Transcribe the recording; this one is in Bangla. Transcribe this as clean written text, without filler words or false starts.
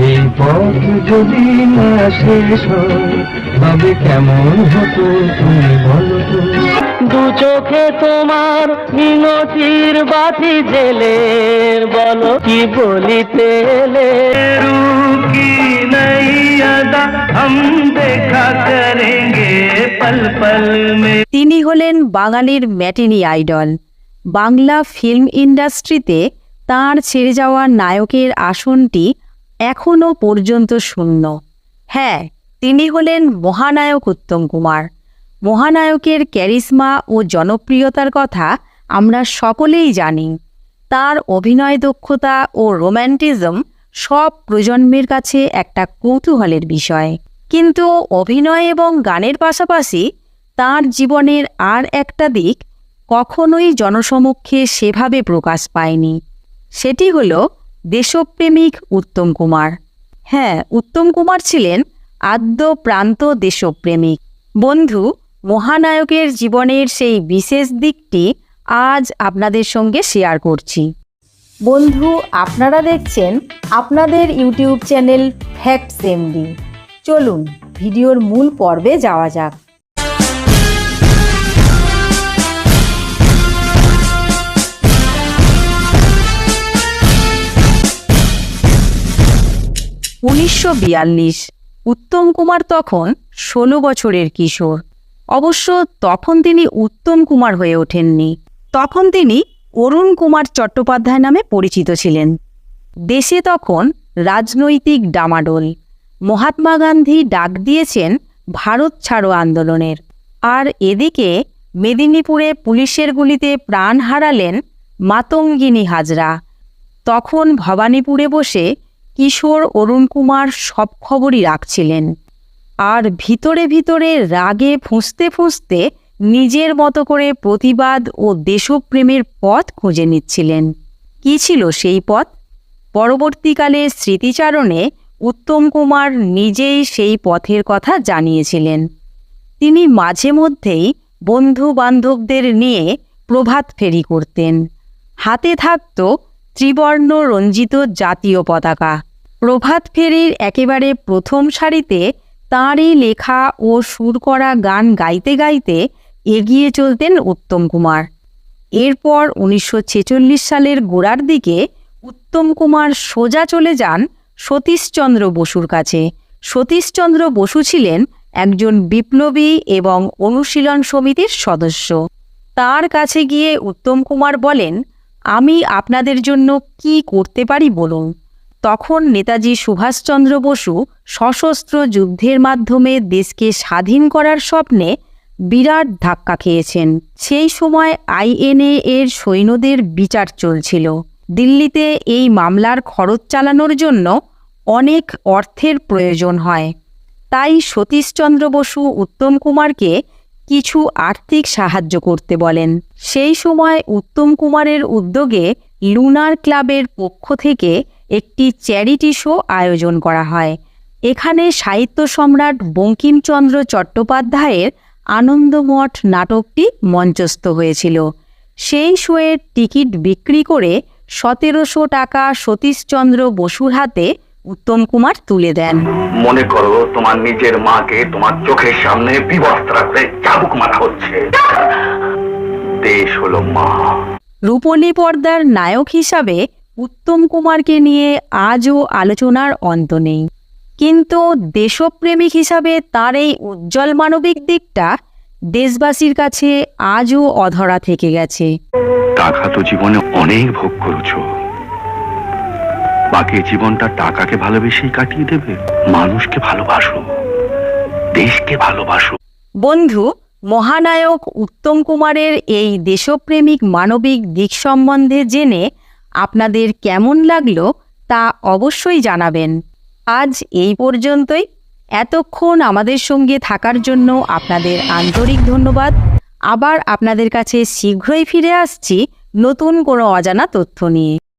এই পথ যদি না শেষ হয় তবে কেমন হতো তুমি বলো তো। দু চোখে তোমার মিনতির বাতি জেলে বলো কি বলিতে এলে। की नई अदा हम देखा करेंगे पल पल में। তিনি হলেন বাঙালির ম্যাটিনি আইডল। বাংলা ফিল্ম ইন্ডাস্ট্রিতে তাঁর ছেড়ে যাওয়া নায়কের আসনটি এখনও পর্যন্ত শূন্য। হ্যাঁ, তিনি হলেন মহানায়ক উত্তম কুমার। মহানায়কের ক্যারিশমা ও জনপ্রিয়তার কথা আমরা সকলেই জানি। তার অভিনয় দক্ষতা ও রোম্যান্টিজম সব প্রজন্মের কাছে একটা কৌতূহলের বিষয়। কিন্তু অভিনয় এবং গানের পাশাপাশি তার জীবনের আর একটা দিক কখনোই জনসমক্ষে সেভাবে প্রকাশ পায়নি। সেটি হল দেশপ্রেমিক উত্তম কুমার। হ্যাঁ, উত্তম কুমার ছিলেন আদ্যপ্রান্ত দেশপ্রেমিক। বন্ধু, মহানায়কের জীবনের সেই বিশেষ দিকটি আজ আপনাদের সঙ্গে শেয়ার করছি। বন্ধু, আপনারা দেখছেন আপনাদের ইউটিউব চ্যানেল ফ্যাক্টস এমডি। চলুন ভিডিওর মূল পর্বে যাওয়া যাক। উনিশশো 42। উত্তম কুমার তখন 16 বছরের কিশোর। অবশ্য তখন তিনি উত্তম কুমার হয়ে ওঠেননি, তখন তিনি অরুণ কুমার চট্টোপাধ্যায় নামে পরিচিত ছিলেন। দেশে তখন রাজনৈতিক ডামাডোল। মহাত্মা গান্ধী ডাক দিয়েছেন ভারত ছাড়ো আন্দোলনের। আর এদিকে মেদিনীপুরে পুলিশের গুলিতে প্রাণ হারালেন মাতঙ্গিনী হাজরা। তখন ভবানীপুরে বসে কিশোর অরুণ কুমার সব খবরই রাখছিলেন, আর ভিতরে ভিতরে রাগে ফুঁসতে ফুঁসতে নিজের মতো করে প্রতিবাদ ও দেশপ্রেমের পথ খুঁজে নিচ্ছিলেন। কী ছিল সেই পথ? পরবর্তীকালে স্মৃতিচারণে উত্তম কুমার নিজেই সেই পথের কথা জানিয়েছিলেন। তিনি মাঝে মধ্যেই বন্ধু বান্ধবদের নিয়ে প্রভাত ফেরি করতেন। হাতে থাকত ত্রিবর্ণ রঞ্জিত জাতীয় পতাকা। প্রভাত ফেরির একেবারে প্রথম সারিতে তাঁরই লেখা ও সুর করা গান গাইতে গাইতে এগিয়ে চলতেন উত্তম কুমার। এরপর 1946 সালের গোড়ার দিকে উত্তম কুমার সোজা চলে যান সতীশচন্দ্র বসুর কাছে। সতীশচন্দ্র বসু ছিলেন একজন বিপ্লবী এবং অনুশীলন সমিতির সদস্য। তার কাছে গিয়ে উত্তম কুমার বলেন, আমি আপনাদের জন্য কি করতে পারি বলুন। তখন নেতাজি সুভাষচন্দ্র বসু সশস্ত্র যুদ্ধের মাধ্যমে দেশকে স্বাধীন করার স্বপ্নে বিরাট ধাক্কা খেয়েছেন। সেই সময় আইএনএ এর সৈন্যদের বিচার চলছিল। দিল্লিতে এই মামলার খরচ চালানোর জন্য অনেক অর্থের প্রয়োজন হয়। তাই সতীশচন্দ্র বসু উত্তম কুমারকে কিছু আর্থিক সাহায্য করতে বলেন। সেই সময় উত্তম কুমারের উদ্যোগে লুনার ক্লাবের পক্ষ থেকে একটি চ্যারিটি শো আয়োজন করা হয়। এখানে সাহিত্য সম্রাট বঙ্কিমচন্দ্র চট্টোপাধ্যায়ের আনন্দমঠ নাটকটি মঞ্চস্থ হয়েছিল। সেই শোয়ের টিকিট বিক্রি করে 1700 টাকা সতীশচন্দ্র বসুর হাতে উত্তম কুমার তুলে দেন। মনে করো তোমার নিজের মাকে তোমার চোখের সামনে বিবস্ত্রা করে চাবুক মারা হচ্ছে। দেশ হলো মা। রূপলী পর্দার নায়ক হিসাবে উত্তম কুমারকে নিয়ে আজও আলোচনার অন্ত নেই, কিন্তু দেশপ্রেমিক হিসাবে তার এই উজ্জ্বল মানবিক দিকটা দেশবাসীর কাছে আজও অধরা থেকে গেছে। টাকা তো জীবনে অনেক ভোগ করেছো, বাকি জীবনটা টাকাকে ভালোবেসেই কাটিয়ে দেবে। মানুষকে ভালোবাসো, দেশকে ভালোবাসো। বন্ধু, মহানায়ক উত্তম কুমারের এই দেশপ্রেমিক মানবিক দিক সম্বন্ধে জেনে আপনাদের কেমন লাগলো তা অবশ্যই জানাবেন। আজ এই পর্যন্তই। এতক্ষণ আমাদের সঙ্গে থাকার জন্য আপনাদের আন্তরিক ধন্যবাদ। আবার আপনাদের কাছে শীঘ্রই ফিরে আসছি নতুন কোনো অজানা তথ্য নিয়ে।